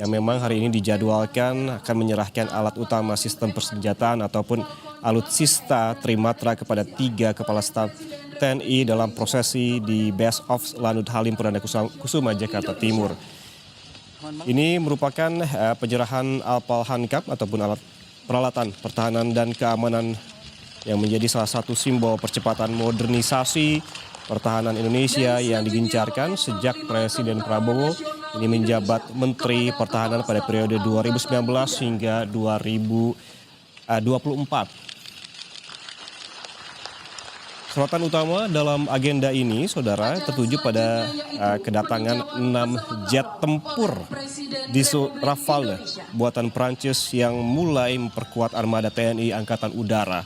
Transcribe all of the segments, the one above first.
yang memang hari ini dijadwalkan akan menyerahkan alat utama sistem persenjataan ataupun alutsista Trimatra kepada 3 kepala staf TNI dalam prosesi di Base of Lanut Halim Perdana Kusuma, Jakarta Timur. Ini merupakan penyerahan Alpal Hankap ataupun alat peralatan pertahanan dan keamanan yang menjadi salah satu simbol percepatan modernisasi pertahanan Indonesia yang digencarkan sejak Presiden Prabowo ini menjabat Menteri Pertahanan pada periode 2019 hingga 2024. Sorotan utama dalam agenda ini, saudara, tertuju pada kedatangan 6 jet tempur Dassault Rafale buatan Prancis yang mulai memperkuat armada TNI Angkatan Udara.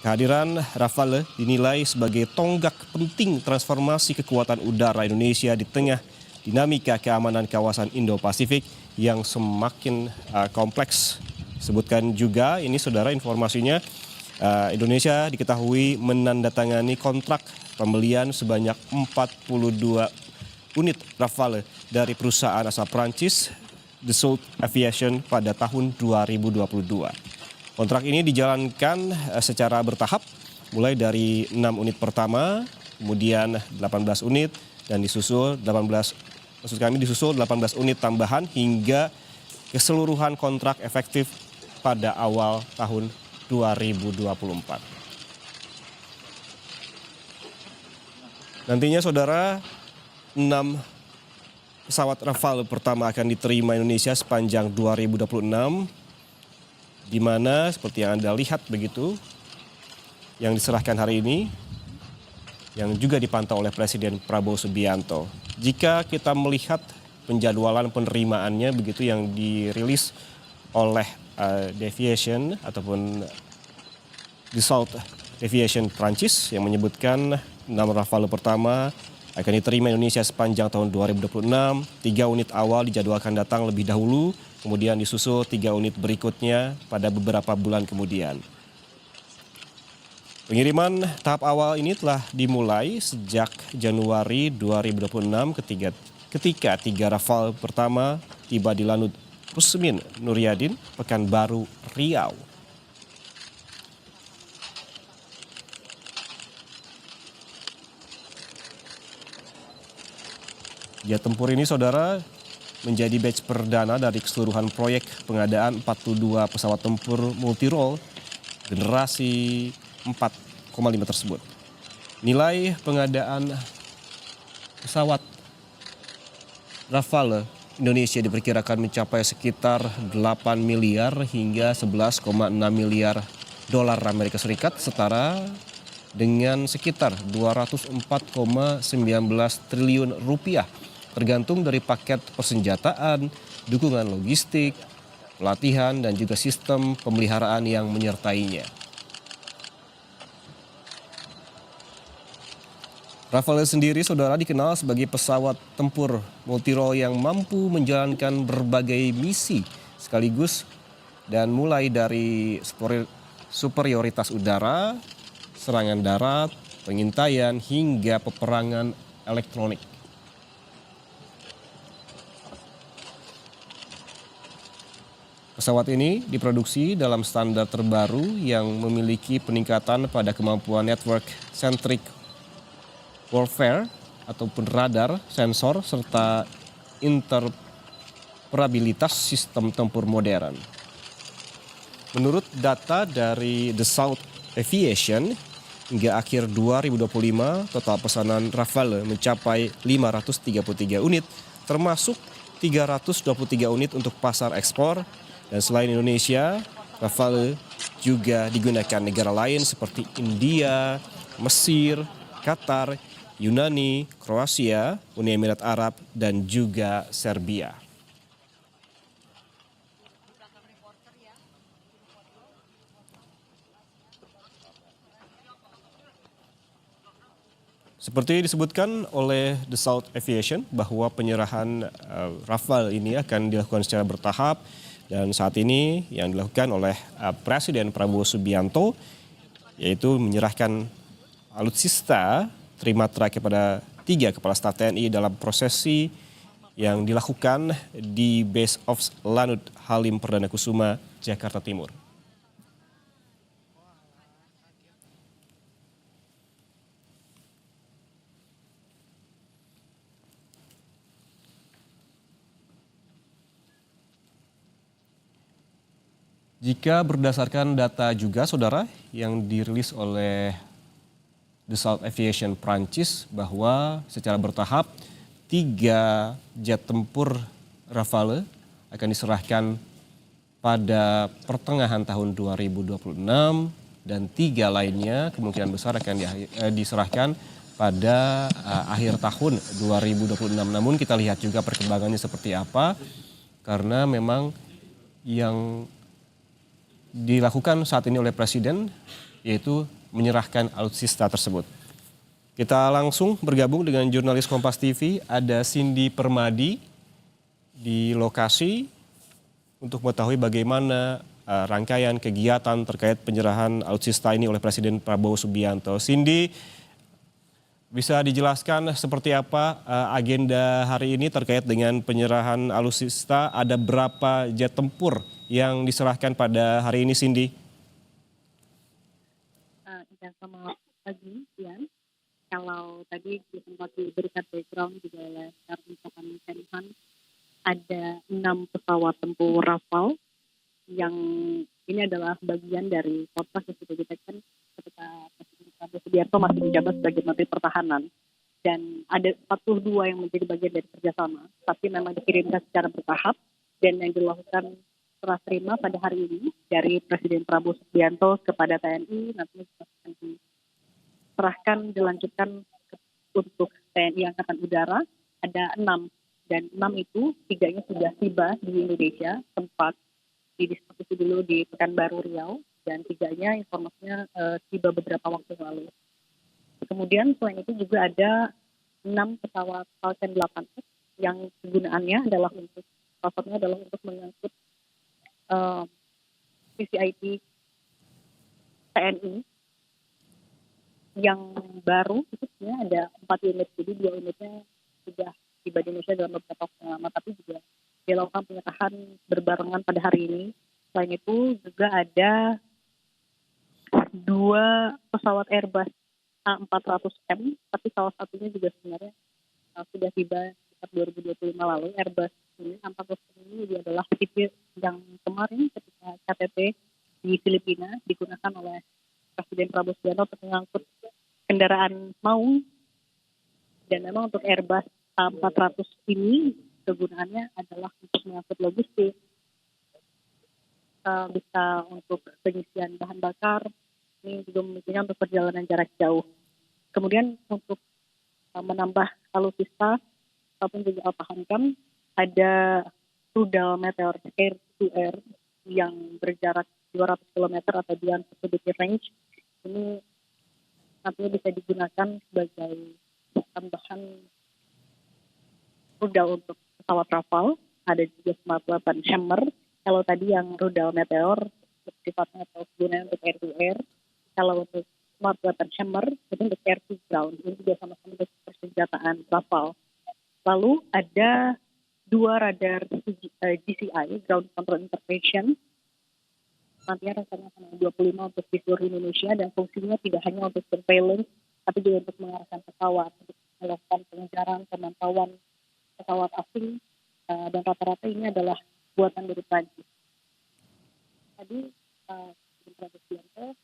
Kehadiran Rafale dinilai sebagai tonggak penting transformasi kekuatan udara Indonesia di tengah dinamika keamanan kawasan Indo-Pasifik yang semakin kompleks. Sebutkan juga ini, saudara, informasinya Indonesia diketahui menandatangani kontrak pembelian sebanyak 42 unit Rafale dari perusahaan asal Prancis Dassault Aviation pada tahun 2022. Kontrak ini dijalankan secara bertahap, mulai dari 6 unit pertama, kemudian 18 unit, dan disusul 18 unit tambahan hingga keseluruhan kontrak efektif pada awal tahun 2024. Nantinya, saudara, 6 pesawat Rafale pertama akan diterima Indonesia sepanjang 2026, di mana seperti yang Anda lihat begitu, yang diserahkan hari ini, yang juga dipantau oleh Presiden Prabowo Subianto. Jika kita melihat penjadwalan penerimaannya begitu yang dirilis oleh Deviation ataupun Dassault Aviation Prancis yang menyebutkan 6 Rafale pertama akan diterima Indonesia sepanjang tahun 2026. 3 unit awal dijadwalkan datang lebih dahulu, kemudian disusul 3 unit berikutnya pada beberapa bulan kemudian. Pengiriman tahap awal ini telah dimulai sejak Januari 2026 ketika 3 Rafale pertama tiba di Lanut Rusmin Nuryadin, Pekanbaru, Riau. Jet tempur ini, saudara, menjadi batch perdana dari keseluruhan proyek pengadaan 42 pesawat tempur multirole generasi 4,5 tersebut. Nilai pengadaan pesawat Rafale Indonesia diperkirakan mencapai sekitar 8 miliar hingga 11,6 miliar dolar Amerika Serikat, setara dengan sekitar 204,19 triliun rupiah, tergantung dari paket persenjataan, dukungan logistik, pelatihan, dan juga sistem pemeliharaan yang menyertainya. Rafale sendiri, saudara, dikenal sebagai pesawat tempur multirole yang mampu menjalankan berbagai misi sekaligus, dan mulai dari superioritas udara, serangan darat, pengintaian, hingga peperangan elektronik. Pesawat ini diproduksi dalam standar terbaru yang memiliki peningkatan pada kemampuan network-centric warfare ataupun radar, sensor, serta interoperabilitas sistem tempur modern. Menurut data dari Dassault Aviation, hingga akhir 2025 total pesanan Rafale mencapai 533 unit, termasuk 323 unit untuk pasar ekspor. Dan selain Indonesia, Rafale juga digunakan negara lain seperti India, Mesir, Qatar, Yunani, Kroasia, Uni Emirat Arab, dan juga Serbia. Seperti disebutkan oleh Dassault Aviation bahwa penyerahan Rafale ini akan dilakukan secara bertahap, dan saat ini yang dilakukan oleh Presiden Prabowo Subianto yaitu menyerahkan alutsista Trimatra kepada 3 kepala staf TNI dalam prosesi yang dilakukan di Base of Lanut Halim Perdana Kusuma, Jakarta Timur. Jika berdasarkan data juga, saudara, yang dirilis oleh Dassault Aviation Prancis bahwa secara bertahap 3 jet tempur Rafale akan diserahkan pada pertengahan tahun 2026 dan 3 lainnya kemungkinan besar akan diserahkan pada akhir tahun 2026. Namun kita lihat juga perkembangannya seperti apa, karena memang yang dilakukan saat ini oleh Presiden yaitu menyerahkan alutsista tersebut. Kita langsung bergabung dengan jurnalis Kompas TV, ada Cindy Permadi di lokasi untuk mengetahui bagaimana rangkaian kegiatan terkait penyerahan alutsista ini oleh Presiden Prabowo Subianto. Cindy, bisa dijelaskan seperti apa agenda hari ini terkait dengan penyerahan alutsista? Ada berapa jet tempur yang diserahkan pada hari ini, Cindy? Selamat pagi, Ian. Kalau tadi sempat diberikan background juga oleh Karnisakan Menhan, ada 6 pesawat tempur Rafale yang ini adalah bagian dari kontrak yang sudah ditekan ketika Presiden Prabowo Subianto masih menjabat sebagai Menteri Pertahanan. Dan ada 42 yang menjadi bagian dari kerjasama, tapi memang dikirimkan secara bertahap dan yang dilakukan serah terima pada hari ini dari Presiden Prabowo Subianto kepada TNI, nantinya akan diserahkan dilanjutkan untuk TNI Angkatan Udara. Ada 6 dan 6 itu 3-nya sudah tiba di Indonesia, tempat didiskusi dulu di Pekanbaru Riau, dan 3-nya informasinya tiba beberapa waktu lalu. Kemudian selain itu juga ada 6 pesawat Falcon 8X yang kegunaannya adalah untuk mengangkut VVIP TNI yang baru. Itu sebenarnya ada 4 unit, jadi 2 unitnya sudah tiba di Indonesia dalam beberapa waktu lama, tapi juga dilakukan penyerahan berbarengan pada hari ini. Selain itu juga ada 2 pesawat Airbus A400M, tapi salah satunya juga sebenarnya sudah tiba sekitar 2025 lalu. Airbus ini A400M ini adalah tipe yang kemarin ketika KTT di Filipina digunakan oleh Presiden Prabowo Subianto untuk mengangkut kendaraan maung. Dan memang untuk Airbus A400 ini kegunaannya adalah untuk mengangkut logistik, bisa untuk pengisian bahan bakar, ini juga memungkinkan untuk perjalanan jarak jauh. Kemudian untuk menambah alutsista ataupun juga Alpha-Hankam, ada rudal Meteor Air to Air yang berjarak 200 km atau Beyond Possibility Range. Ini nantinya bisa digunakan sebagai tambahan rudal untuk pesawat Rafale. Ada juga Smart Weapon Hammer. Kalau tadi yang rudal Meteor sifatnya atau gunanya untuk air to air. Kalau untuk Smart Weapon Hammer itu untuk air to ground. Ini juga sama-sama untuk persenjataan Rafale. Lalu ada 2 radar GCI, Ground Control Intervention. Nantinya rasanya sama 25 untuk di seluruh Indonesia, dan fungsinya tidak hanya untuk surveillance, tapi juga untuk mengarahkan pesawat, untuk melakukan pengejaran, pemantauan pesawat asing, dan rata-rata ini adalah buatan dari Prancis. Tadi Prabowo Subianto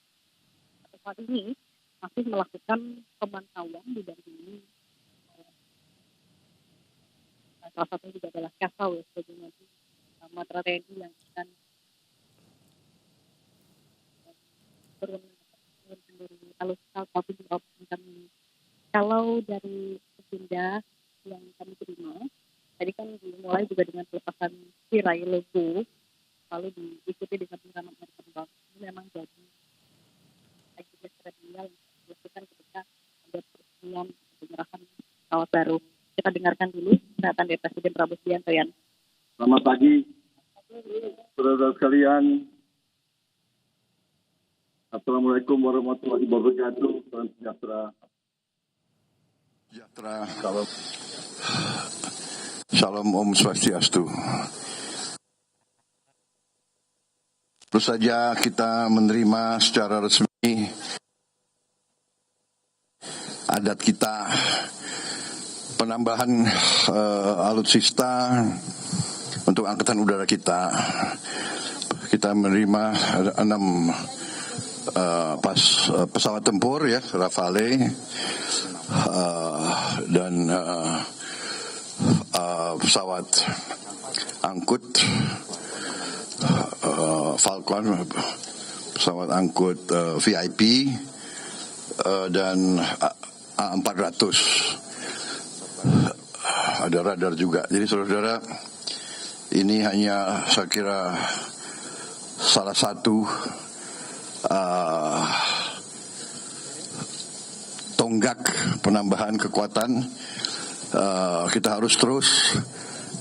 saat ini masih melakukan pemantauan didampingi salah satunya juga adalah Kasau ya, sebagai nanti matra TNI yang akan berwenang dari alutsista tapi juga kami. Kalau dari agenda yang kami terima, tadi kan dimulai juga dengan pelepasan tirai logo, lalu diikuti dengan peneraman air terbang. Ini memang jadi agenda seremonial yang dilakukan ketika ada peresmian penyerahan pesawat baru. Kita dengarkan dulu pernyataan dari Presiden Prabowo Subianto. Selamat pagi, saudara sekalian. Assalamualaikum warahmatullahi wabarakatuh. Salam sejahtera. Kalau Salam Om Swastiastu. Terus saja kita menerima secara resmi adat kita penambahan alutsista untuk angkatan udara kita. Kita menerima 6 pesawat tempur ya, Rafale dan pesawat angkut Falcon, pesawat angkut VIP dan A400. Ada radar juga. Jadi saudara-saudara, ini hanya saya kira salah satu tonggak penambahan kekuatan. Kita harus terus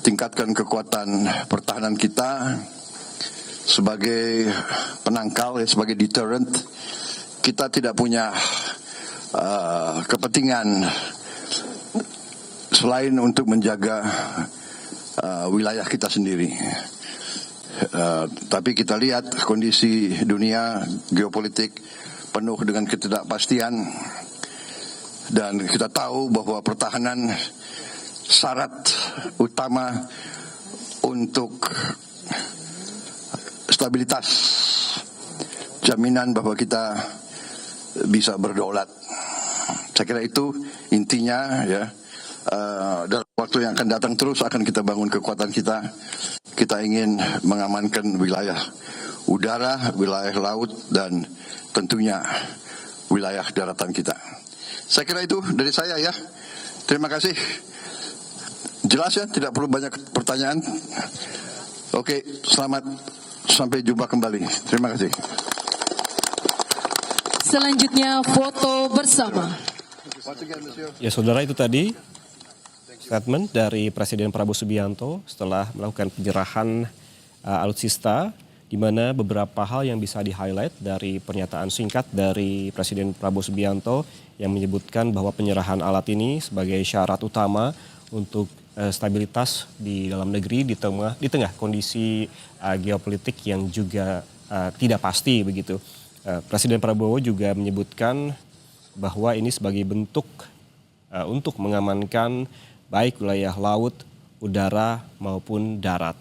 tingkatkan kekuatan pertahanan kita sebagai penangkal, sebagai deterrent. Kita tidak punya kepentingan selain untuk menjaga wilayah kita sendiri. Tapi kita lihat kondisi dunia geopolitik penuh dengan ketidakpastian, dan kita tahu bahwa pertahanan syarat utama untuk stabilitas, jaminan bahwa kita bisa berdaulat. Saya kira itu intinya ya. Dalam waktu yang akan datang terus akan kita bangun kekuatan kita. Kita ingin mengamankan wilayah udara, wilayah laut, dan tentunya wilayah daratan kita. Saya kira itu dari saya ya. Terima kasih. Jelas ya, tidak perlu banyak pertanyaan. Oke, selamat, sampai jumpa kembali. Terima kasih. Selanjutnya foto bersama. Ya saudara, itu tadi statement dari Presiden Prabowo Subianto setelah melakukan penyerahan alutsista, di mana beberapa hal yang bisa di-highlight dari pernyataan singkat dari Presiden Prabowo Subianto yang menyebutkan bahwa penyerahan alat ini sebagai syarat utama untuk stabilitas di dalam negeri di tengah kondisi geopolitik yang juga tidak pasti begitu. Presiden Prabowo juga menyebutkan bahwa ini sebagai bentuk untuk mengamankan baik wilayah laut, udara maupun darat.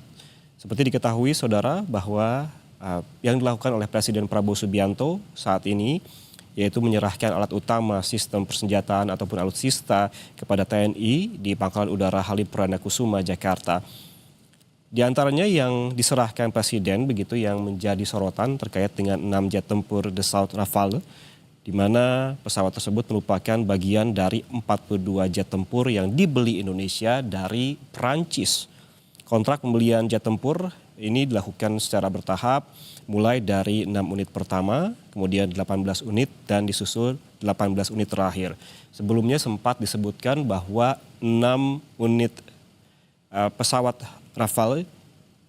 Seperti diketahui saudara bahwa yang dilakukan oleh Presiden Prabowo Subianto saat ini yaitu menyerahkan alat utama sistem persenjataan ataupun alutsista kepada TNI di Pangkalan Udara Halim Perdana Kusuma, Jakarta. Di antaranya yang diserahkan Presiden begitu yang menjadi sorotan terkait dengan 6 jet tempur Dassault Rafale, di mana pesawat tersebut merupakan bagian dari 42 jet tempur yang dibeli Indonesia dari Prancis. Kontrak pembelian jet tempur ini dilakukan secara bertahap, mulai dari 6 unit pertama, kemudian 18 unit, dan disusul 18 unit terakhir. Sebelumnya sempat disebutkan bahwa 6 unit pesawat Rafale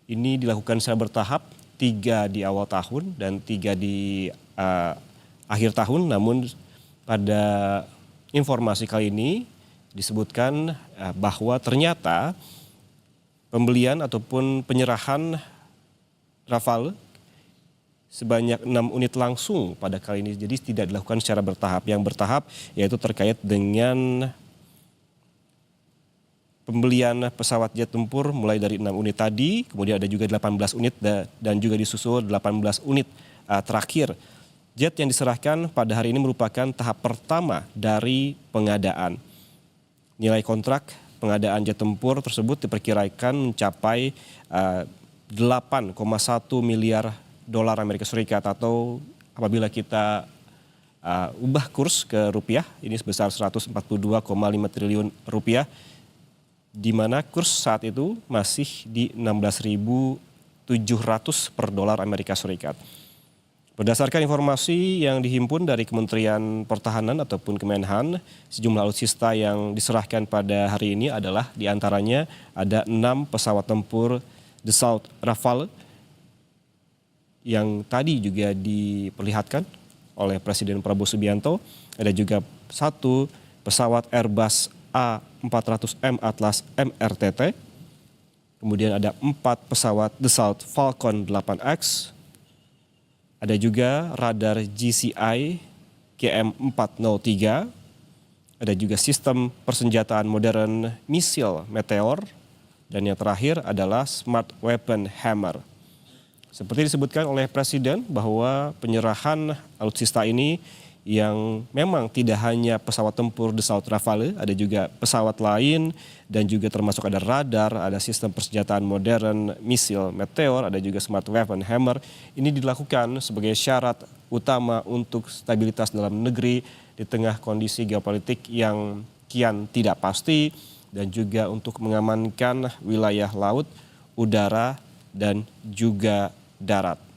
ini dilakukan secara bertahap, 3 di awal tahun dan 3 di akhir tahun. Namun pada informasi kali ini disebutkan bahwa ternyata pembelian ataupun penyerahan Rafale sebanyak 6 unit langsung pada kali ini. Jadi tidak dilakukan secara bertahap. Yang bertahap yaitu terkait dengan pembelian pesawat jet tempur mulai dari 6 unit tadi, kemudian ada juga 18 unit dan juga disusul 18 unit terakhir. Jet yang diserahkan pada hari ini merupakan tahap pertama dari pengadaan. Nilai kontrak pengadaan jet tempur tersebut diperkirakan mencapai 8,1 miliar dolar Amerika Serikat, atau apabila kita ubah kurs ke rupiah ini sebesar 142,5 triliun rupiah, di mana kurs saat itu masih di 16.700 per dolar Amerika Serikat. Berdasarkan informasi yang dihimpun dari Kementerian Pertahanan ataupun Kemenhan, sejumlah alutsista yang diserahkan pada hari ini adalah diantaranya ada 6 pesawat tempur Dassault Rafale yang tadi juga diperlihatkan oleh Presiden Prabowo Subianto. Ada juga 1 pesawat Airbus A400M Atlas MRTT Kemudian ada 4 pesawat Dassault Falcon 8X. Ada juga radar GCI KM403. Ada juga sistem persenjataan modern misil Meteor. Dan yang terakhir adalah Smart Weapon Hammer. Seperti disebutkan oleh Presiden bahwa penyerahan alutsista ini yang memang tidak hanya pesawat tempur Dassault Rafale, ada juga pesawat lain dan juga termasuk ada radar, ada sistem persenjataan modern misil Meteor, ada juga Smart Weapon Hammer. Ini dilakukan sebagai syarat utama untuk stabilitas dalam negeri di tengah kondisi geopolitik yang kian tidak pasti dan juga untuk mengamankan wilayah laut, udara, dan juga darat.